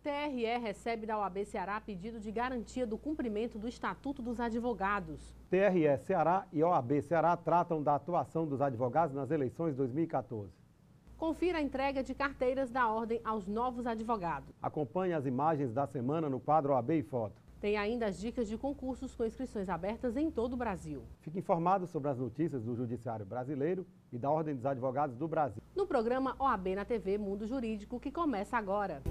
TRE recebe da OAB Ceará pedido de garantia do cumprimento do Estatuto dos Advogados. TRE Ceará e OAB Ceará tratam da atuação dos advogados nas eleições 2014. Confira a entrega de carteiras da ordem aos novos advogados. Acompanhe as imagens da semana no quadro OAB e Foto. Tem ainda as dicas de concursos com inscrições abertas em todo o Brasil. Fique informado sobre as notícias do Judiciário Brasileiro e da Ordem dos Advogados do Brasil. No programa OAB na TV Mundo Jurídico, que começa agora.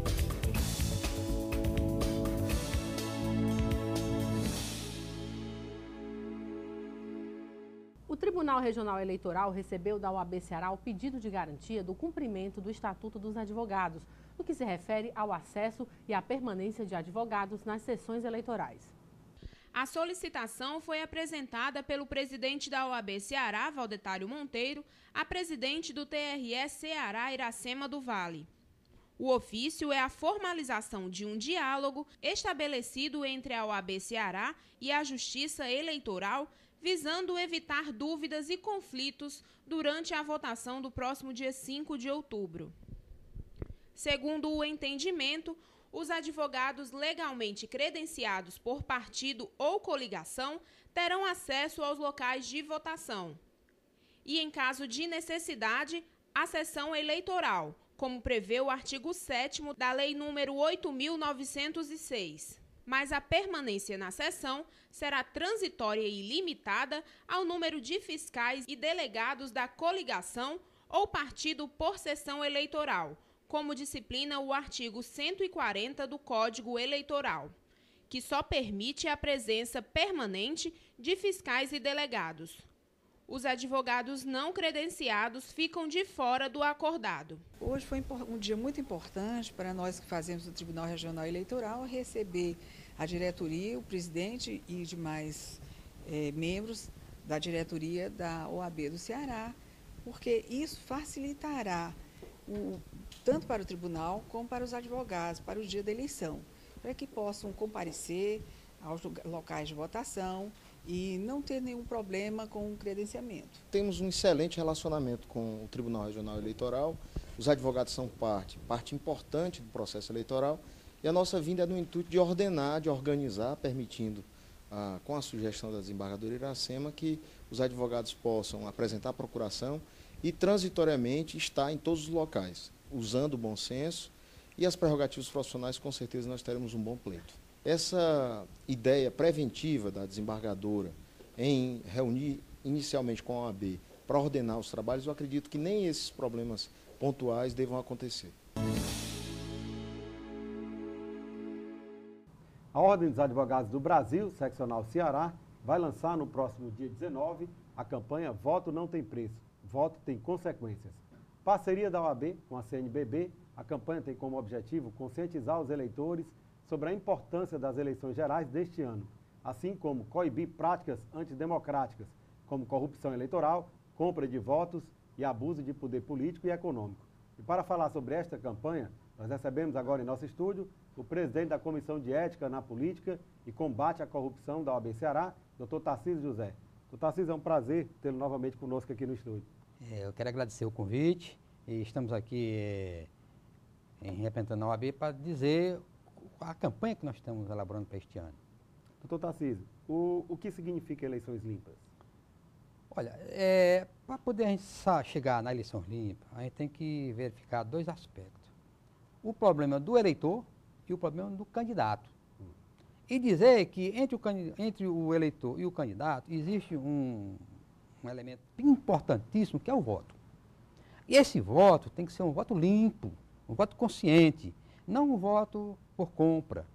O Tribunal Regional Eleitoral recebeu da OAB Ceará o pedido de garantia do cumprimento do Estatuto dos Advogados, no que se refere ao acesso e à permanência de advogados nas sessões eleitorais. A solicitação foi apresentada pelo presidente da OAB Ceará, Valdetário Monteiro, à presidente do TRE Ceará, Iracema do Vale. O ofício é a formalização de um diálogo estabelecido entre a OAB Ceará e a Justiça Eleitoral, visando evitar dúvidas e conflitos durante a votação do próximo dia 5 de outubro. Segundo o entendimento, os advogados legalmente credenciados por partido ou coligação terão acesso aos locais de votação. E, em caso de necessidade, a sessão eleitoral, como prevê o artigo 7º da Lei nº 8.906. Mas a permanência na sessão será transitória e limitada ao número de fiscais e delegados da coligação ou partido por sessão eleitoral, como disciplina o artigo 140 do Código Eleitoral, que só permite a presença permanente de fiscais e delegados. Os advogados não credenciados ficam de fora do acordado. Hoje foi um dia muito importante para nós que fazemos o Tribunal Regional Eleitoral receber a diretoria, o presidente e demais membros da diretoria da OAB do Ceará, porque isso facilitará tanto para o tribunal como para os advogados, para o dia da eleição, para que possam comparecer aos locais de votação e não ter nenhum problema com o credenciamento. Temos um excelente relacionamento com o Tribunal Regional Eleitoral, os advogados são parte importante do processo eleitoral, e a nossa vinda é no intuito de ordenar, de organizar, permitindo, com a sugestão da desembargadora Iracema, que os advogados possam apresentar a procuração e transitoriamente estar em todos os locais, usando o bom senso e as prerrogativas profissionais, com certeza nós teremos um bom pleito. Essa ideia preventiva da desembargadora em reunir inicialmente com a OAB para ordenar os trabalhos, eu acredito que nem esses problemas pontuais devam acontecer. A Ordem dos Advogados do Brasil, seccional Ceará, vai lançar no próximo dia 19 a campanha Voto Não Tem Preço, Voto Tem Consequências. Parceria da OAB com a CNBB, a campanha tem como objetivo conscientizar os eleitores sobre a importância das eleições gerais deste ano, assim como coibir práticas antidemocráticas, como corrupção eleitoral, compra de votos e abuso de poder político e econômico. E para falar sobre esta campanha, nós recebemos agora em nosso estúdio o presidente da Comissão de Ética na Política e Combate à Corrupção da OAB Ceará, Dr. Tarcísio José. Dr. Tarcísio, é um prazer tê-lo novamente conosco aqui no estúdio. Eu quero agradecer o convite e estamos aqui representando a OAB para dizer a campanha que nós estamos elaborando para este ano. Doutor Tarcísio, o que significa eleições limpas? Olha, para poder a gente chegar na eleição limpa, a gente tem que verificar dois aspectos. O problema do eleitor e o problema do candidato. E dizer que entre o eleitor e o candidato existe um elemento importantíssimo que é o voto. E esse voto tem que ser um voto limpo, um voto consciente, não um voto por compra,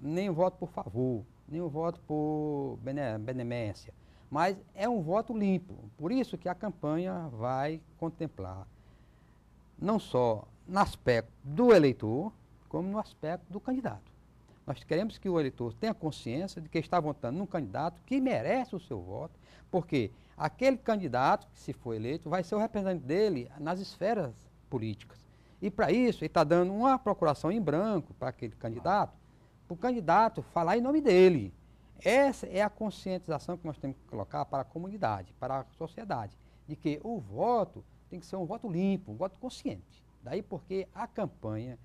nem um voto por favor, nem um voto por benemércia, mas é um voto limpo. Por isso que a campanha vai contemplar não só no aspecto do eleitor, como no aspecto do candidato. Nós queremos que o eleitor tenha consciência de que está votando num candidato que merece o seu voto, porque aquele candidato que, se for eleito, vai ser o representante dele nas esferas políticas. E para isso, ele está dando uma procuração em branco para aquele candidato, para o candidato falar em nome dele. Essa é a conscientização que nós temos que colocar para a comunidade, para a sociedade, de que o voto tem que ser um voto limpo, um voto consciente. Daí porque a campanha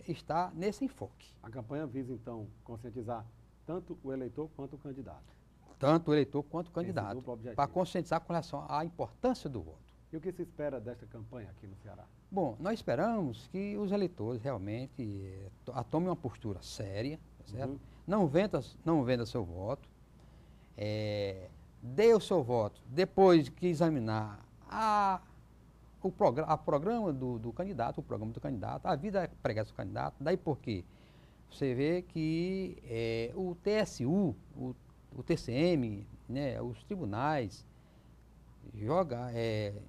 está nesse enfoque. A campanha visa, então, conscientizar tanto o eleitor quanto o candidato. Tanto o eleitor quanto o candidato, duplo objetivo. para conscientizar com relação à importância do voto. E o que se espera desta campanha aqui no Ceará? Bom, nós esperamos que os eleitores realmente tomem uma postura séria, tá certo? Não venda seu voto, dê o seu voto depois que examinar o programa do candidato, a vida pregada do candidato, daí porque você vê que o TSU, o TCM, né, os tribunais,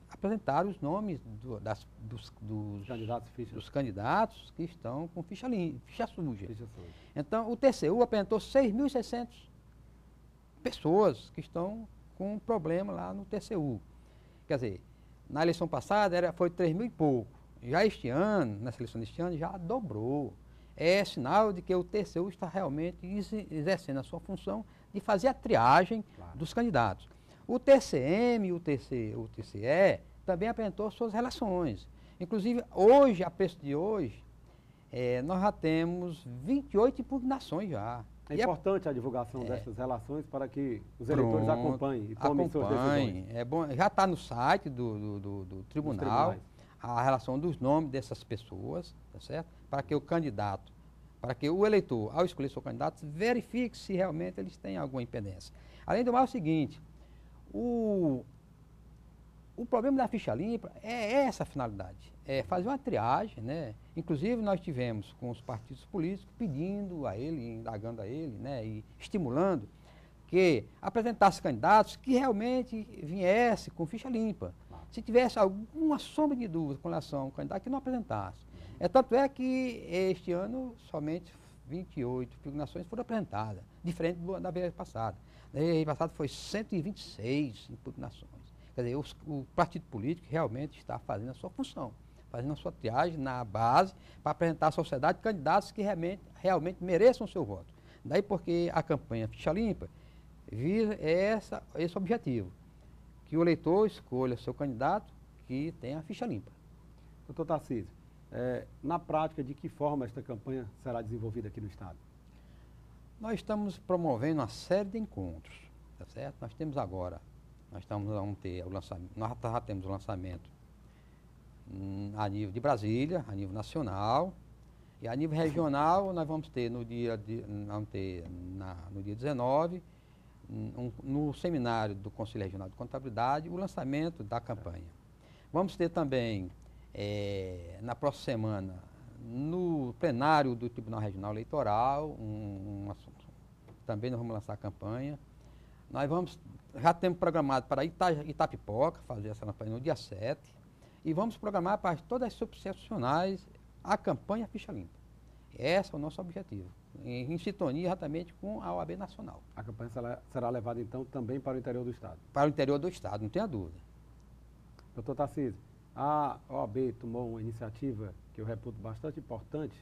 apresentaram os nomes dos candidatos que estão com ficha suja. Então, o TCU apresentou 6.600 pessoas que estão com problema lá no TCU. Quer dizer, na eleição passada foi 3.000 e pouco. Já este ano, nessa eleição deste ano, já dobrou. É sinal de que o TCU está realmente exercendo a sua função de fazer a triagem dos candidatos. O TCM e o TCE também apresentou suas relações. Inclusive, hoje, a preço de hoje, nós já temos 28 impugnações já. É importante a divulgação dessas relações para que os eleitores acompanhem e tomem suas decisões. É bom, já está no site do tribunal a relação dos nomes dessas pessoas, tá certo? Para que o eleitor, ao escolher seu candidato, verifique se realmente eles têm alguma impedência. Além do mais, é o seguinte, o problema da ficha limpa é essa finalidade, é fazer uma triagem, né? Inclusive nós tivemos com os partidos políticos pedindo a ele, indagando a ele, né? E estimulando que apresentasse candidatos que realmente viesse com ficha limpa. Se tivesse alguma sombra de dúvida com relação ao candidato, que não apresentasse. Tanto é que este ano somente 28 impugnações foram apresentadas, diferente da vez passada. Na vez passada foi 126 impugnações. Quer dizer, o partido político realmente está fazendo a sua função, fazendo a sua triagem na base para apresentar à sociedade candidatos que realmente mereçam o seu voto. Daí porque a campanha Ficha Limpa visa esse objetivo, que o eleitor escolha seu candidato que tenha a ficha limpa. Doutor Tarcísio, na prática, de que forma esta campanha será desenvolvida aqui no Estado? Nós estamos promovendo uma série de encontros, tá certo? Nós já temos o lançamento a nível de Brasília, a nível nacional, e a nível regional nós vamos ter no dia 19, no seminário do Conselho Regional de Contabilidade, o lançamento da campanha. Vamos ter também, na próxima semana, no plenário do Tribunal Regional Eleitoral, também nós vamos lançar a campanha. Já temos programado para Itapipoca, fazer essa campanha no dia 7, e vamos programar para todas as subseccionais a campanha Ficha Limpa. Esse é o nosso objetivo, em sintonia exatamente com a OAB Nacional. A campanha será levada, então, também para o interior do Estado? Para o interior do Estado, não tenha dúvida. Doutor Tarcísio, a OAB tomou uma iniciativa que eu reputo bastante importante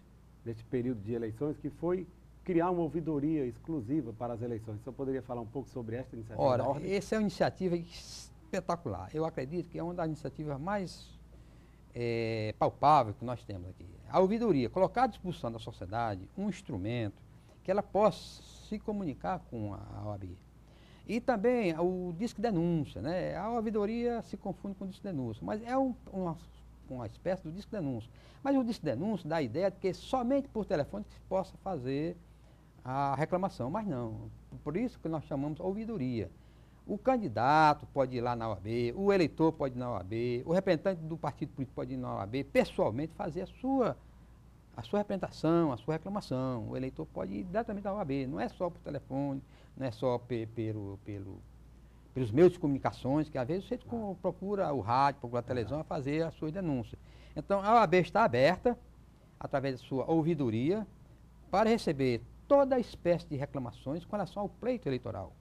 neste período de eleições, que foi criar uma ouvidoria exclusiva para as eleições. O senhor poderia falar um pouco sobre esta iniciativa? Ora, essa é uma iniciativa espetacular. Eu acredito que é uma das iniciativas mais palpáveis que nós temos aqui. A ouvidoria, colocar à disposição da sociedade um instrumento que ela possa se comunicar com a OAB. E também o disque denúncia, né? A ouvidoria se confunde com o disque denúncia, mas é uma espécie do disque denúncia. Mas o disque denúncia dá a ideia de que somente por telefone que se possa fazer a reclamação, mas não. Por isso que nós chamamos ouvidoria. O candidato pode ir lá na OAB, o eleitor pode ir na OAB, o representante do partido político pode ir na OAB, pessoalmente fazer a sua representação, a sua reclamação. O eleitor pode ir diretamente na OAB, não é só por telefone, não é só pelos meios de comunicações, que às vezes você procura o rádio, procura a televisão a fazer a sua denúncia. Então, a OAB está aberta, através da sua ouvidoria, para receber toda espécie de reclamações com relação ao pleito eleitoral,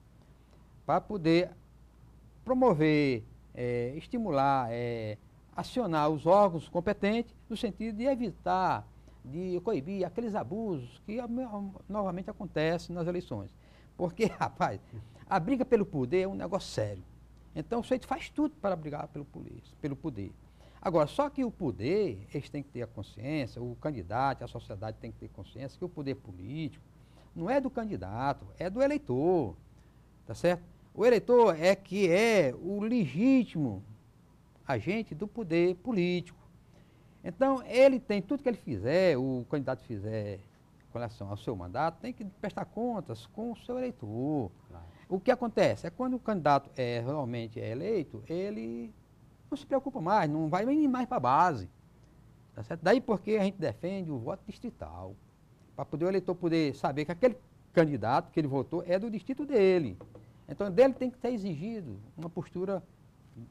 para poder promover, estimular, acionar os órgãos competentes no sentido de evitar, de coibir aqueles abusos que novamente acontecem nas eleições. Porque, rapaz, a briga pelo poder é um negócio sério. Então, o sujeito faz tudo para brigar pelo poder. Agora, só que o poder, eles têm que ter a consciência, o candidato, a sociedade tem que ter consciência que o poder político não é do candidato, é do eleitor, tá certo? O eleitor é que é o legítimo agente do poder político. Então, ele tem tudo que ele fizer, o candidato fizer com relação ao seu mandato, tem que prestar contas com o seu eleitor. Claro. O que acontece é quando o candidato realmente é eleito, ele não se preocupa mais, não vai nem mais para a base. Tá certo? Daí porque a gente defende o voto distrital, para poder o eleitor poder saber que aquele candidato que ele votou é do distrito dele. Então, dele tem que ser exigido uma postura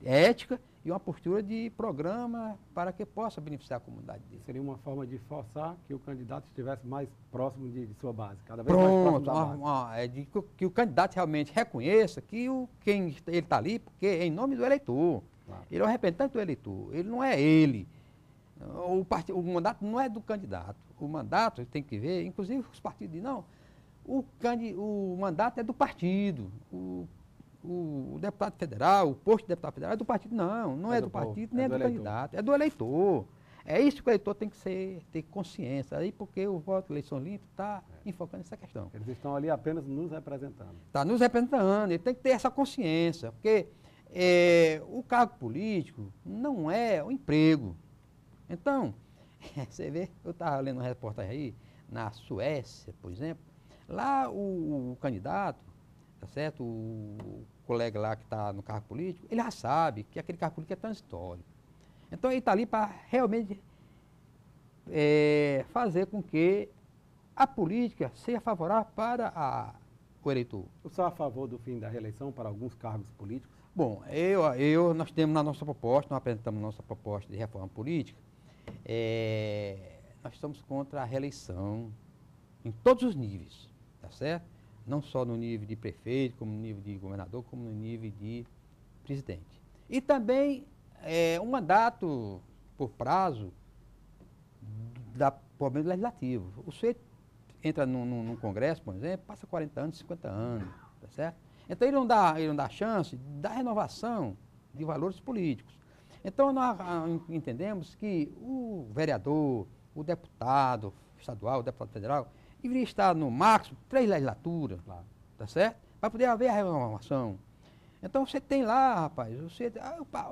ética e uma postura de programa para que possa beneficiar a comunidade dele. Seria uma forma de forçar que o candidato estivesse mais próximo de sua base, cada vez mais próximo Pronto, da base. que o candidato realmente reconheça que quem ele está ali, porque é em nome do eleitor. Claro. Ele é o representante do eleitor, ele não é ele. O mandato não é do candidato. O mandato tem que ver, inclusive os partidos dizem, não, o mandato é do partido. O deputado federal, o posto de deputado federal é do partido. Não é do partido, nem é do candidato, é do eleitor. É isso que o eleitor tem que ter consciência. Aí porque o voto eleição limpa está enfocando nessa questão. Eles estão ali apenas nos representando. Está nos representando, ele tem que ter essa consciência, porque o cargo político não é o emprego. Então, você vê, eu estava lendo uma reportagem aí, na Suécia, por exemplo, lá o candidato, tá certo? O colega lá que está no cargo político, ele já sabe que aquele cargo político é transitório. Então ele está ali para realmente fazer com que a política seja favorável para o eleitor. O senhor é a favor do fim da reeleição para alguns cargos políticos? Bom, nós temos na nossa proposta, nós apresentamos nossa proposta de reforma política, nós estamos contra a reeleição em todos os níveis, tá certo? Não só no nível de prefeito, como no nível de governador, como no nível de presidente. E também um mandato por prazo da problema legislativo. O sujeito entra num congresso, por exemplo, passa 40 anos, 50 anos, tá certo? Então ele não dá chance da renovação de valores políticos. Então nós entendemos que o vereador, o deputado estadual, o deputado federal, deveria estar no máximo 3 legislaturas, Claro. tá certo? Para poder haver a renovação. Então você tem lá, rapaz, você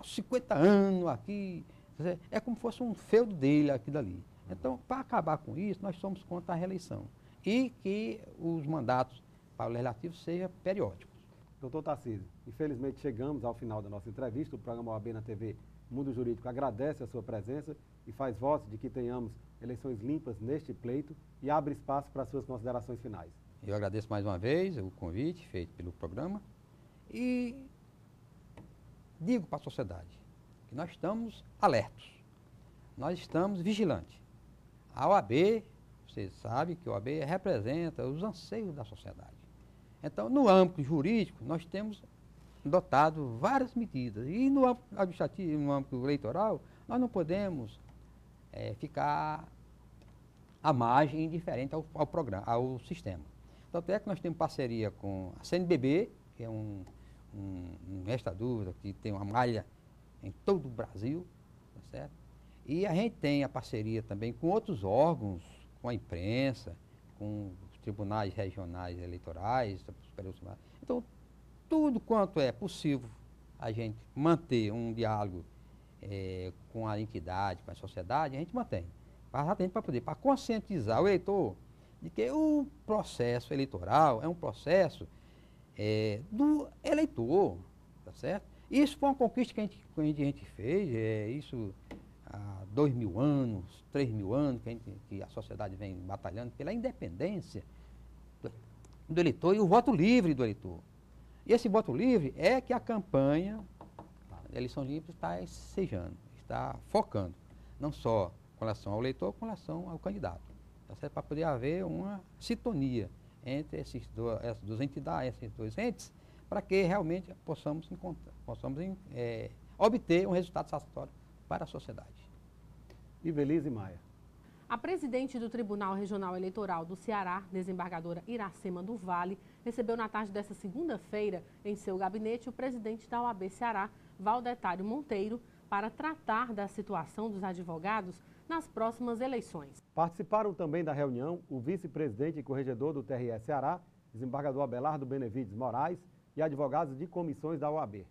50 anos aqui, é como se fosse um feudo dele aqui dali. Então, para acabar com isso, nós somos contra a reeleição. E que os mandatos para o legislativo sejam periódicos. Doutor Tarcísio, infelizmente chegamos ao final da nossa entrevista. O programa OAB na TV Mundo Jurídico agradece a sua presença e faz votos de que tenhamos eleições limpas neste pleito e abre espaço para as suas considerações finais. Eu agradeço mais uma vez o convite feito pelo programa e digo para a sociedade que nós estamos alertos, nós estamos vigilantes. A OAB, vocês sabem que a OAB representa os anseios da sociedade. Então, no âmbito jurídico, nós temos adotado várias medidas. E no âmbito administrativo, no âmbito eleitoral, nós não podemos ficar à margem indiferente ao programa, ao sistema. Tanto é que nós temos parceria com a CNBB, que é um resta-dúvida, que tem uma malha em todo o Brasil, tá certo? E a gente tem a parceria também com outros órgãos, com a imprensa, com os tribunais regionais eleitorais, então, tudo quanto é possível a gente manter um diálogo com a entidade, com a sociedade, a gente mantém. Para conscientizar o eleitor de que o processo eleitoral é um processo do eleitor, tá certo? Isso foi uma conquista que a gente fez, isso há 2.000 anos, 3.000 anos, que a sociedade vem batalhando pela independência do eleitor e o voto livre do eleitor. E esse voto livre é que a campanha da eleição limpa está ensejando, está focando, não só com relação ao eleitor, com relação ao candidato. Tá certo? Para poder haver uma sintonia entre essas duas entidades, esses dois entes, para que realmente possamos obter um resultado satisfatório para a sociedade. Ivelise Maia. A presidente do Tribunal Regional Eleitoral do Ceará, desembargadora Iracema do Vale, recebeu na tarde desta segunda-feira, em seu gabinete, o presidente da OAB Ceará, Valdetário Monteiro, para tratar da situação dos advogados nas próximas eleições. Participaram também da reunião o vice-presidente e corregedor do TRE Ceará, desembargador Abelardo Benevides Moraes, e advogados de comissões da OAB.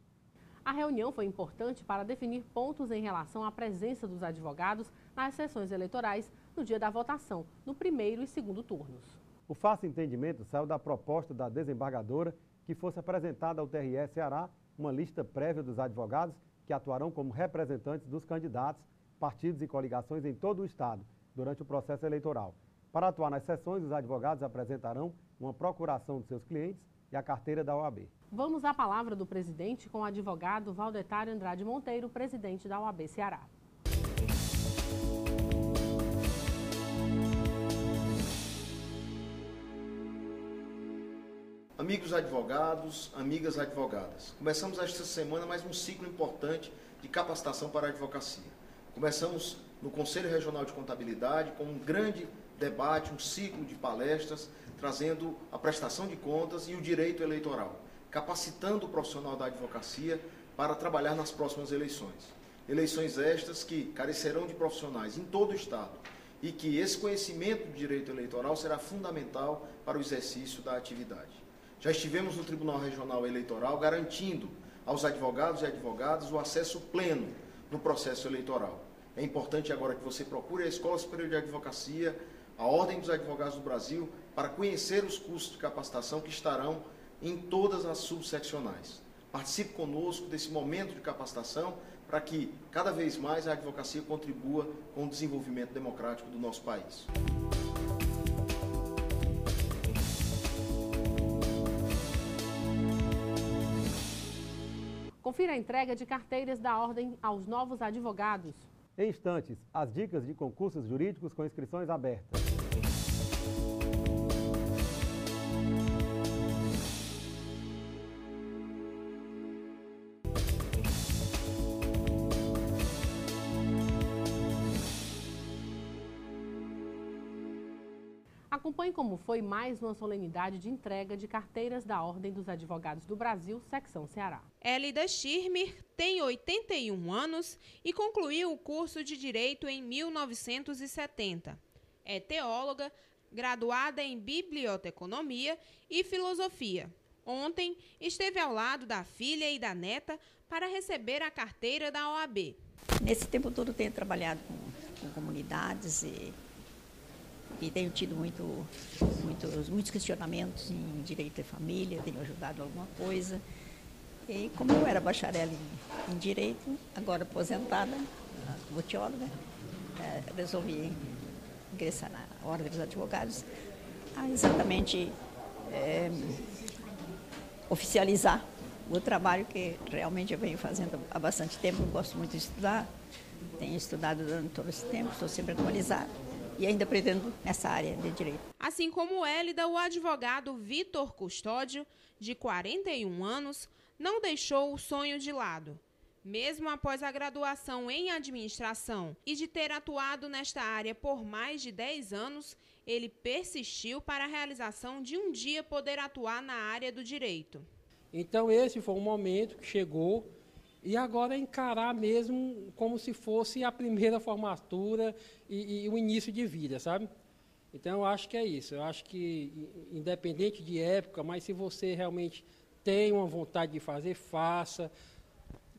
A reunião foi importante para definir pontos em relação à presença dos advogados nas sessões eleitorais no dia da votação, no primeiro e segundo turnos. O fácil entendimento saiu da proposta da desembargadora que fosse apresentada ao TRE Ceará uma lista prévia dos advogados que atuarão como representantes dos candidatos, partidos e coligações em todo o Estado durante o processo eleitoral. Para atuar nas sessões, os advogados apresentarão uma procuração de seus clientes e a carteira da OAB. Vamos à palavra do presidente com o advogado Valdetário Andrade Monteiro, presidente da OAB Ceará. Amigos advogados, amigas advogadas, começamos esta semana mais um ciclo importante de capacitação para a advocacia. Começamos no Conselho Regional de Contabilidade com um grande debate, um ciclo de palestras, trazendo a prestação de contas e o direito eleitoral, capacitando o profissional da advocacia para trabalhar nas próximas eleições. Eleições estas que carecerão de profissionais em todo o Estado e que esse conhecimento do direito eleitoral será fundamental para o exercício da atividade. Já estivemos no Tribunal Regional Eleitoral garantindo aos advogados e advogadas o acesso pleno no processo eleitoral. É importante agora que você procure a Escola Superior de Advocacia, a Ordem dos Advogados do Brasil, para conhecer os cursos de capacitação que estarão em todas as subseccionais. Participe conosco desse momento de capacitação para que cada vez mais a advocacia contribua com o desenvolvimento democrático do nosso país. Confira a entrega de carteiras da Ordem aos novos advogados. Em instantes, as dicas de concursos jurídicos com inscrições abertas. Acompanhe como foi mais uma solenidade de entrega de carteiras da Ordem dos Advogados do Brasil, Secção Ceará. Elida Schirmer tem 81 anos e concluiu o curso de Direito em 1970. É teóloga, graduada em Biblioteconomia e Filosofia. Ontem, esteve ao lado da filha e da neta para receber a carteira da OAB. Nesse tempo todo tenho trabalhado com comunidades e tenho tido muitos questionamentos em direito de família, tenho ajudado alguma coisa. E como eu era bacharel em direito, agora aposentada, como teóloga, resolvi ingressar na Ordem dos Advogados a exatamente oficializar o trabalho que realmente eu venho fazendo há bastante tempo. Eu gosto muito de estudar, tenho estudado durante todo esse tempo, estou sempre atualizada. E ainda pretendo nessa área de direito. Assim como Elida, o advogado Vitor Custódio, de 41 anos, não deixou o sonho de lado. Mesmo após a graduação em administração e de ter atuado nesta área por mais de 10 anos, ele persistiu para a realização de um dia poder atuar na área do direito. Então esse foi um momento que chegou. E agora encarar mesmo como se fosse a primeira formatura e o início de vida, sabe? Então, eu acho que é isso. Eu acho que, independente de época, mas se você realmente tem uma vontade de fazer, faça,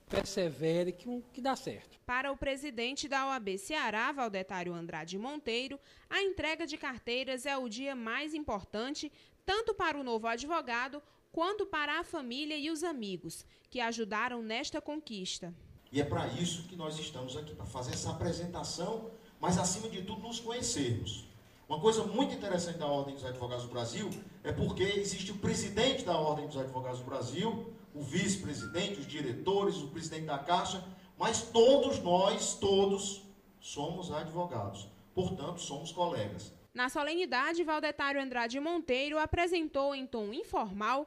persevere, que dá certo. Para o presidente da OAB Ceará, Valdetário Andrade Monteiro, a entrega de carteiras é o dia mais importante, tanto para o novo advogado, quanto para a família e os amigos, que ajudaram nesta conquista. E é para isso que nós estamos aqui, para fazer essa apresentação, mas acima de tudo nos conhecermos. Uma coisa muito interessante da Ordem dos Advogados do Brasil é porque existe o presidente da Ordem dos Advogados do Brasil, o vice-presidente, os diretores, o presidente da Caixa, mas todos nós, somos advogados, portanto somos colegas. Na solenidade, Valdetário Andrade Monteiro apresentou em tom informal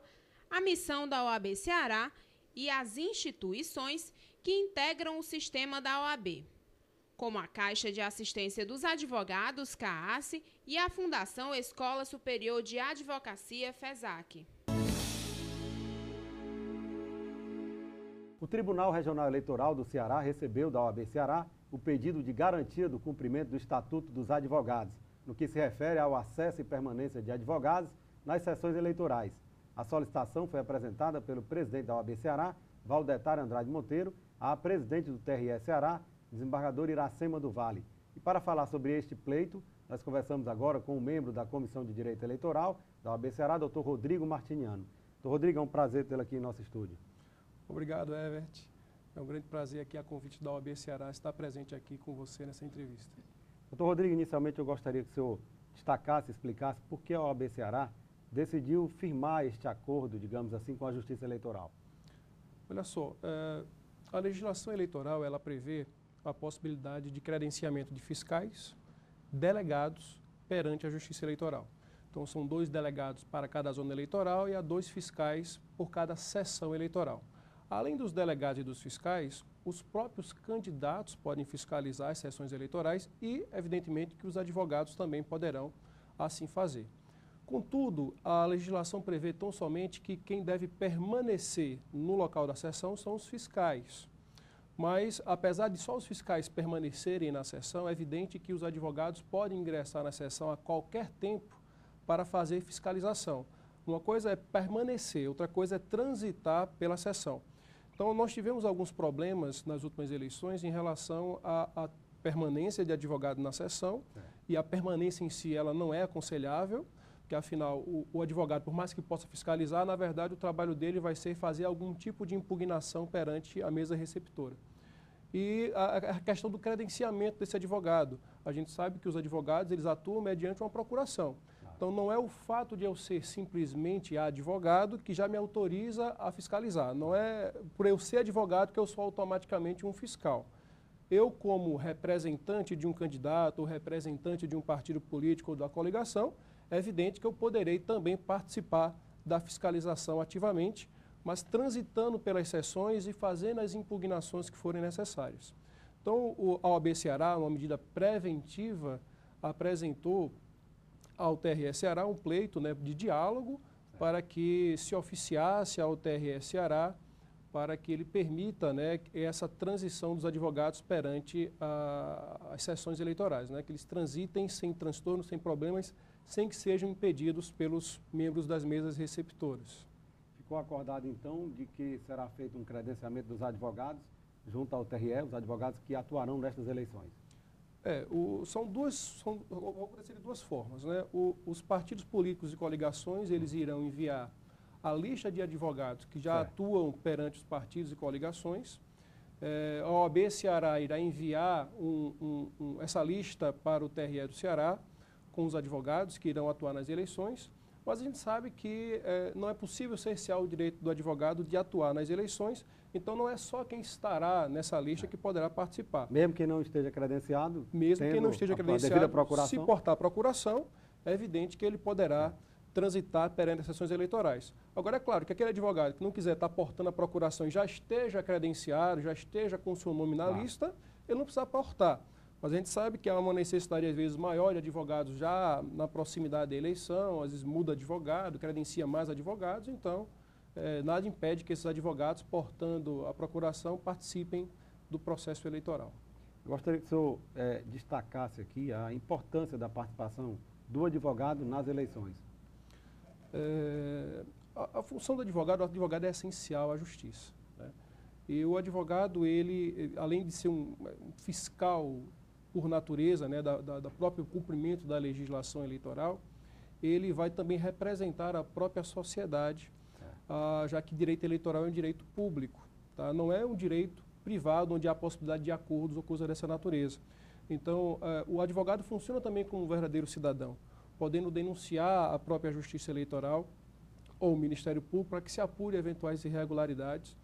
a missão da OAB Ceará e as instituições que integram o sistema da OAB, como a Caixa de Assistência dos Advogados, CAASSE, e a Fundação Escola Superior de Advocacia, FESAC. O Tribunal Regional Eleitoral do Ceará recebeu da OAB Ceará o pedido de garantia do cumprimento do Estatuto dos Advogados, no que se refere ao acesso e permanência de advogados nas sessões eleitorais. A solicitação foi apresentada pelo presidente da OAB Ceará, Valdetário Andrade Monteiro, à presidente do TRE Ceará, desembargador Iracema do Vale. E para falar sobre este pleito, nós conversamos agora com o membro da Comissão de Direito Eleitoral da OAB Ceará, doutor Rodrigo Martiniano. Doutor Rodrigo, é um prazer tê-lo aqui em nosso estúdio. Obrigado, Evert. É um grande prazer aqui, a convite da OAB Ceará, estar presente aqui com você nessa entrevista. Doutor Rodrigo, inicialmente eu gostaria que o senhor destacasse, explicasse por que a OAB Ceará decidiu firmar este acordo, digamos assim, com a Justiça Eleitoral. Olha só, a legislação eleitoral, ela prevê a possibilidade de credenciamento de fiscais, delegados perante a Justiça Eleitoral. Então, são 2 delegados para cada zona eleitoral e há 2 fiscais por cada sessão eleitoral. Além dos delegados e dos fiscais, os próprios candidatos podem fiscalizar as sessões eleitorais e, evidentemente, que os advogados também poderão assim fazer. Contudo, a legislação prevê tão somente que quem deve permanecer no local da sessão são os fiscais. Mas, apesar de só os fiscais permanecerem na sessão, é evidente que os advogados podem ingressar na sessão a qualquer tempo para fazer fiscalização. Uma coisa é permanecer, outra coisa é transitar pela sessão. Então, nós tivemos alguns problemas nas últimas eleições em relação à permanência de advogado na sessão, e a permanência em si ela não é aconselhável, porque afinal o advogado, por mais que possa fiscalizar, na verdade o trabalho dele vai ser fazer algum tipo de impugnação perante a mesa receptora. E a questão do credenciamento desse advogado. A gente sabe que os advogados eles atuam mediante uma procuração. Então, não é o fato de eu ser simplesmente advogado que já me autoriza a fiscalizar. Não é por eu ser advogado que eu sou automaticamente um fiscal. Eu, como representante de um candidato ou representante de um partido político ou da coligação, é evidente que eu poderei também participar da fiscalização ativamente, mas transitando pelas sessões e fazendo as impugnações que forem necessárias. Então, a OAB Ceará, uma medida preventiva, apresentou ao TRE Ceará um pleito, né, de diálogo para que se oficiasse ao TRE Ceará para que ele permita, né, essa transição dos advogados perante as sessões eleitorais, né, que eles transitem sem transtorno, sem problemas, sem que sejam impedidos pelos membros das mesas receptoras. Ficou acordado, então, de que será feito um credenciamento dos advogados junto ao TRE, os advogados que atuarão nestas eleições. Vou acontecer de 2 formas, né? Os partidos políticos e coligações, eles irão enviar a lista de advogados que já atuam perante os partidos e coligações. A OAB Ceará irá enviar essa lista para o TRE do Ceará, com os advogados que irão atuar nas eleições, mas a gente sabe que não é possível cercear o direito do advogado de atuar nas eleições, então não é só quem estará nessa lista que poderá participar. Mesmo quem não esteja credenciado? Mesmo quem não esteja credenciado, se portar a procuração, é evidente que ele poderá transitar perante as sessões eleitorais. Agora, é claro que aquele advogado que não quiser estar portando a procuração e já esteja credenciado, já esteja com o seu nome na lista, ele não precisa portar. Mas a gente sabe que há uma necessidade, às vezes, maior de advogados já na proximidade da eleição, às vezes muda advogado, credencia mais advogados, então nada impede que esses advogados, portando a procuração, participem do processo eleitoral. Eu gostaria que o senhor destacasse aqui a importância da participação do advogado nas eleições. A função do advogado, o advogado é essencial à justiça, né? E o advogado, ele, além de ser um fiscal por natureza, né, da próprio cumprimento da legislação eleitoral, ele vai também representar a própria sociedade, já que direito eleitoral é um direito público, tá? Não é um direito privado onde há possibilidade de acordos ou coisa dessa natureza. Então, o advogado funciona também como um verdadeiro cidadão, podendo denunciar a própria Justiça Eleitoral ou o Ministério Público para que se apure eventuais irregularidades,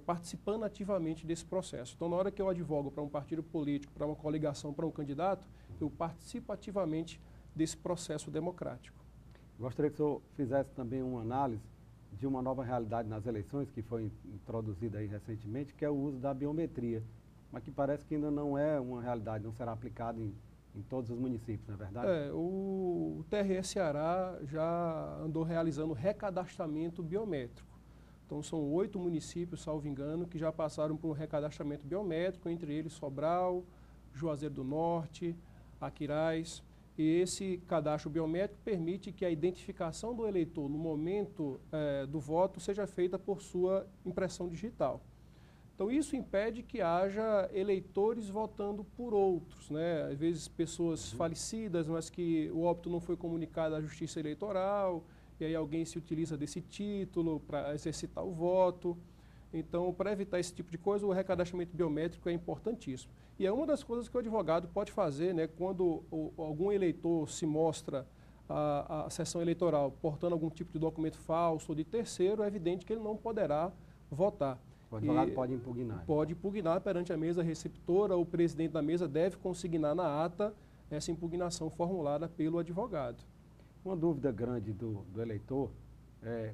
participando ativamente desse processo. Então, na hora que eu advogo para um partido político, para uma coligação, para um candidato, eu participo ativamente desse processo democrático. Gostaria que o senhor fizesse também uma análise de uma nova realidade nas eleições que foi introduzida aí recentemente, que é o uso da biometria, mas que parece que ainda não é uma realidade, não será aplicado em todos os municípios, não é verdade? O TRE Ceará já andou realizando recadastramento biométrico. Então, são 8 municípios, salvo engano, que já passaram por um recadastramento biométrico, entre eles Sobral, Juazeiro do Norte, Aquiraz. E esse cadastro biométrico permite que a identificação do eleitor no momento do voto seja feita por sua impressão digital. Então, isso impede que haja eleitores votando por outros, né? Às vezes, pessoas falecidas, mas que o óbito não foi comunicado à Justiça Eleitoral, e aí alguém se utiliza desse título para exercitar o voto. Então, para evitar esse tipo de coisa, o recadastramento biométrico é importantíssimo. E é uma das coisas que o advogado pode fazer, né, quando algum eleitor se mostra à sessão eleitoral portando algum tipo de documento falso ou de terceiro, é evidente que ele não poderá votar. O advogado pode impugnar. Pode impugnar perante a mesa receptora. O presidente da mesa deve consignar na ata essa impugnação formulada pelo advogado. Uma dúvida grande do eleitor,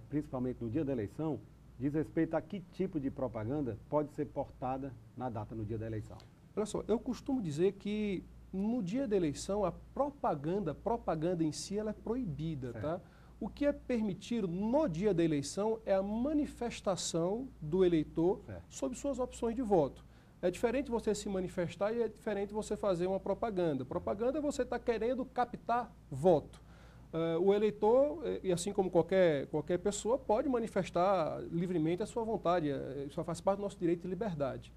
principalmente no dia da eleição, diz respeito a que tipo de propaganda pode ser portada na data, no dia da eleição. Olha só, eu costumo dizer que no dia da eleição a propaganda em si ela é proibida, tá? O que é permitido no dia da eleição é a manifestação do eleitor sobre suas opções de voto. É diferente você se manifestar e é diferente você fazer uma propaganda. Propaganda é você estar querendo captar voto. O eleitor, e assim como qualquer pessoa, pode manifestar livremente a sua vontade. Isso faz parte do nosso direito de liberdade.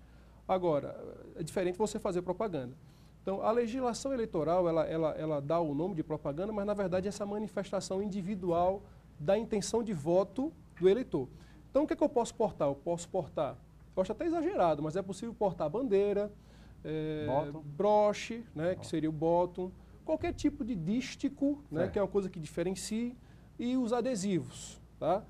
Agora, é diferente você fazer propaganda. Então, a legislação eleitoral, ela dá o nome de propaganda, mas, na verdade, essa manifestação individual da intenção de voto do eleitor. Então, o que é que eu posso portar? Eu posso portar, eu acho até exagerado, mas é possível portar bandeira, broche, né, que seria o bottom, qualquer tipo de dístico, né, que é uma coisa que diferencie, e os adesivos, tá?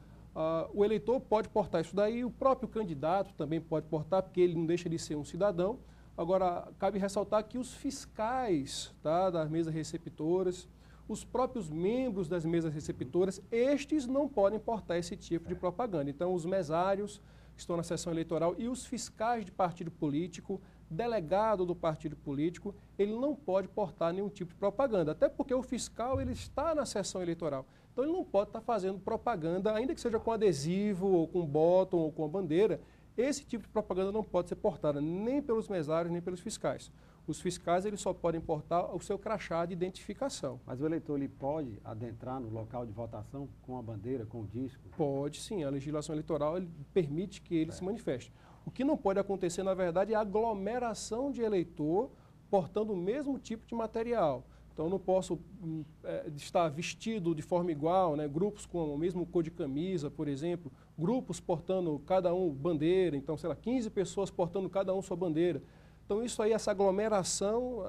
O eleitor pode portar isso daí, o próprio candidato também pode portar, porque ele não deixa de ser um cidadão. Agora, cabe ressaltar que os fiscais, tá, das mesas receptoras, os próprios membros das mesas receptoras, estes não podem portar esse tipo de propaganda. Então, os mesários que estão na sessão eleitoral e os fiscais de partido político, delegado do partido político, ele não pode portar nenhum tipo de propaganda, até porque o fiscal ele está na sessão eleitoral. Então, ele não pode estar fazendo propaganda, ainda que seja com adesivo, ou com bottom, ou com a bandeira. Esse tipo de propaganda não pode ser portada nem pelos mesários, nem pelos fiscais. Os fiscais eles só podem portar o seu crachá de identificação. Mas o eleitor ele pode adentrar no local de votação com a bandeira, com o disco? Pode sim, a legislação eleitoral ele permite que ele se manifeste. O que não pode acontecer, na verdade, é a aglomeração de eleitor portando o mesmo tipo de material. Então, eu não posso estar vestido de forma igual, né? Grupos com o mesmo cor de camisa, por exemplo, grupos portando cada um bandeira, então, sei lá, 15 pessoas portando cada um sua bandeira. Então, isso aí, essa aglomeração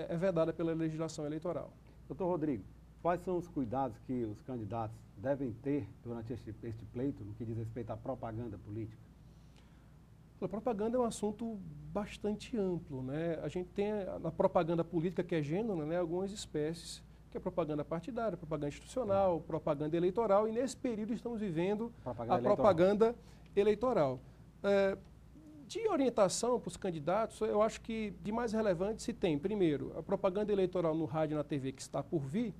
é vedada pela legislação eleitoral. Doutor Rodrigo, quais são os cuidados que os candidatos devem ter durante este pleito, no que diz respeito à propaganda política? A propaganda é um assunto bastante amplo, né? A gente tem na propaganda política, que é gênero, né, algumas espécies, que é propaganda partidária, propaganda institucional, propaganda eleitoral, e nesse período estamos vivendo propaganda eleitoral. De orientação para os candidatos, eu acho que de mais relevante se tem, primeiro, a propaganda eleitoral no rádio e na TV que está por vir,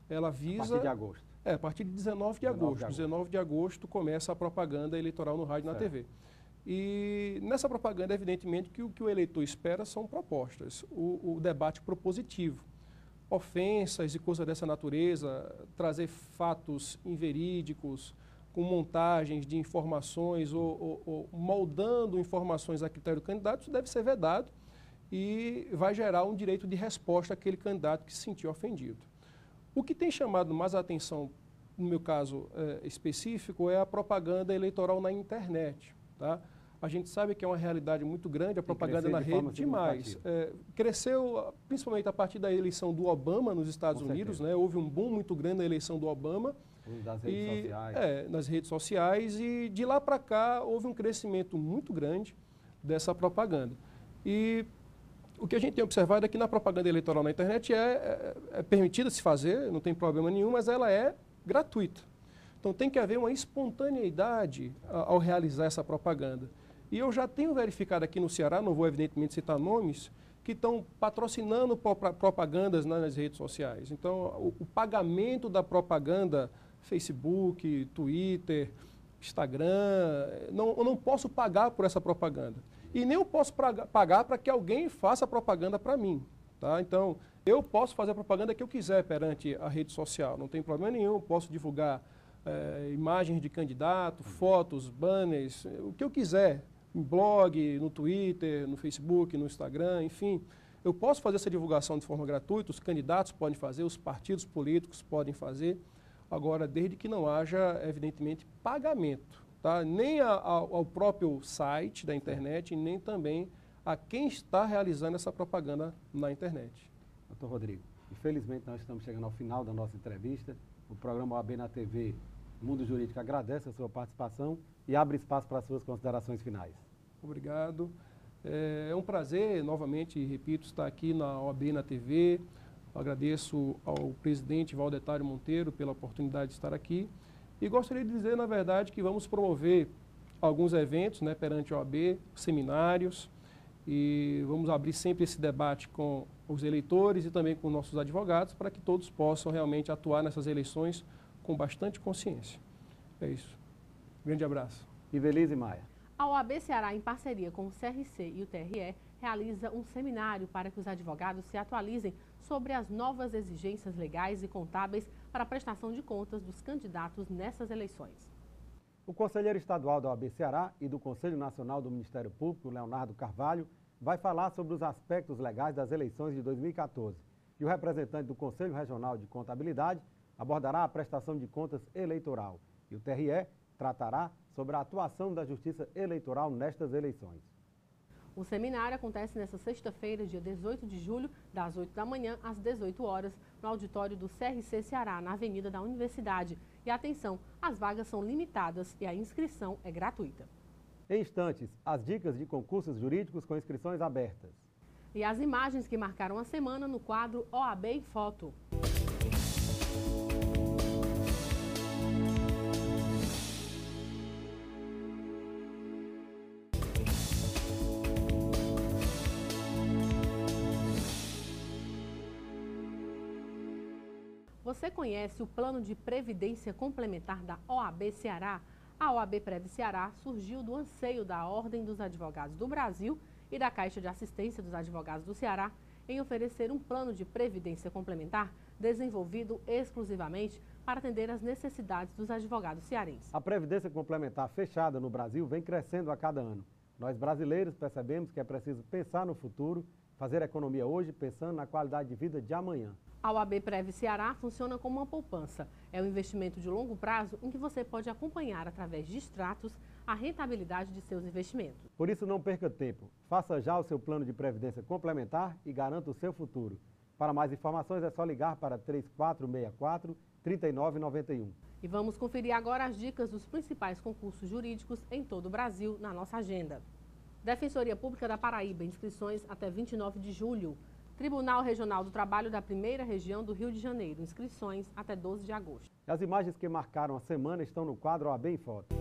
ela visa... A partir de agosto. A partir de 19 de agosto. 19 de agosto começa a propaganda eleitoral no rádio e na TV. E nessa propaganda, evidentemente, que o que o eleitor espera são propostas, o debate propositivo. Ofensas e coisas dessa natureza, trazer fatos inverídicos, com montagens de informações ou moldando informações a critério do candidato, isso deve ser vedado e vai gerar um direito de resposta àquele candidato que se sentiu ofendido. O que tem chamado mais a atenção, no meu caso específico, é a propaganda eleitoral na internet, tá? A gente sabe que é uma realidade muito grande, a propaganda na rede demais. Cresceu principalmente a partir da eleição do Obama nos Estados Unidos, né? Houve um boom muito grande na eleição do Obama. Das redes sociais. Nas redes sociais, e de lá para cá houve um crescimento muito grande dessa propaganda. E o que a gente tem observado é que na propaganda eleitoral na internet é permitida se fazer, não tem problema nenhum, mas ela é gratuita. Então tem que haver uma espontaneidade ao realizar essa propaganda. E eu já tenho verificado aqui no Ceará, não vou evidentemente citar nomes, que estão patrocinando propagandas nas redes sociais. Então o pagamento da propaganda, Facebook, Twitter, Instagram, eu não posso pagar por essa propaganda. E nem eu posso pagar para que alguém faça propaganda para mim. Tá? Então, eu posso fazer a propaganda que eu quiser perante a rede social, não tem problema nenhum, posso divulgar imagens de candidato, fotos, banners, o que eu quiser, em blog, no Twitter, no Facebook, no Instagram, enfim. Eu posso fazer essa divulgação de forma gratuita, os candidatos podem fazer, os partidos políticos podem fazer, agora, desde que não haja, evidentemente, pagamento, tá? Nem ao próprio site da internet, nem também a quem está realizando essa propaganda na internet. Doutor Rodrigo, infelizmente nós estamos chegando ao final da nossa entrevista. O programa OAB na TV Mundo Jurídico agradece a sua participação e abre espaço para as suas considerações finais. Obrigado. É um prazer, novamente, repito, estar aqui na OAB na TV. Agradeço ao presidente Valdetário Monteiro pela oportunidade de estar aqui. E gostaria de dizer, na verdade, que vamos promover alguns eventos, né, perante a OAB, seminários, e vamos abrir sempre esse debate com os eleitores e também com nossos advogados para que todos possam realmente atuar nessas eleições com bastante consciência. É isso. Grande abraço. Ivelise Maia. A OAB Ceará, em parceria com o CRC e o TRE, realiza um seminário para que os advogados se atualizem sobre as novas exigências legais e contábeis para a prestação de contas dos candidatos nessas eleições. O conselheiro estadual da OAB Ceará e do Conselho Nacional do Ministério Público, Leonardo Carvalho, vai falar sobre os aspectos legais das eleições de 2014. E o representante do Conselho Regional de Contabilidade abordará a prestação de contas eleitoral. E o TRE tratará sobre a atuação da Justiça Eleitoral nestas eleições. O seminário acontece nesta sexta-feira, dia 18 de julho, das 8 da manhã às 18 horas, no auditório do CRC Ceará, na Avenida da Universidade. E atenção, as vagas são limitadas e a inscrição é gratuita. Em instantes, as dicas de concursos jurídicos com inscrições abertas. E as imagens que marcaram a semana no quadro OAB em Foto. Você conhece o Plano de Previdência Complementar da OAB Ceará? A OAB Prev Ceará surgiu do anseio da Ordem dos Advogados do Brasil e da Caixa de Assistência dos Advogados do Ceará em oferecer um plano de previdência complementar desenvolvido exclusivamente para atender às necessidades dos advogados cearenses. A previdência complementar fechada no Brasil vem crescendo a cada ano. Nós brasileiros percebemos que é preciso pensar no futuro, fazer economia hoje pensando na qualidade de vida de amanhã. A OAB Prev Ceará funciona como uma poupança. É um investimento de longo prazo em que você pode acompanhar, através de extratos, a rentabilidade de seus investimentos. Por isso, não perca tempo. Faça já o seu plano de previdência complementar e garanta o seu futuro. Para mais informações, é só ligar para 3464-3991. E vamos conferir agora as dicas dos principais concursos jurídicos em todo o Brasil na nossa agenda. Defensoria Pública da Paraíba, inscrições até 29 de julho. Tribunal Regional do Trabalho da Primeira Região do Rio de Janeiro, inscrições até 12 de agosto. As imagens que marcaram a semana estão no quadro OAB em Foto.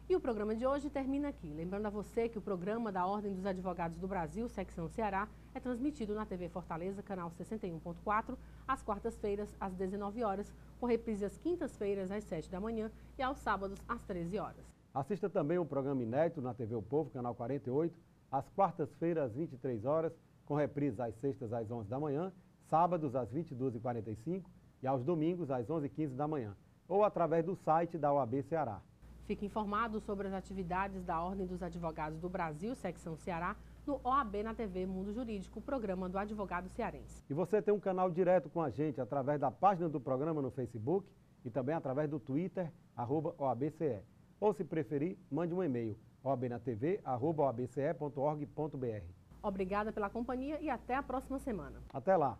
E o programa de hoje termina aqui. Lembrando a você que o programa da Ordem dos Advogados do Brasil, Secção Ceará, é transmitido na TV Fortaleza, canal 61.4, às quartas-feiras, às 19 horas, com reprise às quintas-feiras, às 7 da manhã e aos sábados, às 13 horas. Assista também um programa inédito na TV O Povo, canal 48, às quartas-feiras, às 23 horas, com reprise às sextas, às 11 da manhã, sábados, às 22h45 e aos domingos, às 11h15 da manhã, ou através do site da OAB Ceará. Fique informado sobre as atividades da Ordem dos Advogados do Brasil, Secção Ceará, no OAB na TV Mundo Jurídico, o programa do advogado cearense. E você tem um canal direto com a gente através da página do programa no Facebook e também através do Twitter, @OABCE. Ou, se preferir, mande um e-mail, oabnatv@oabce.org.br. Obrigada pela companhia e até a próxima semana. Até lá!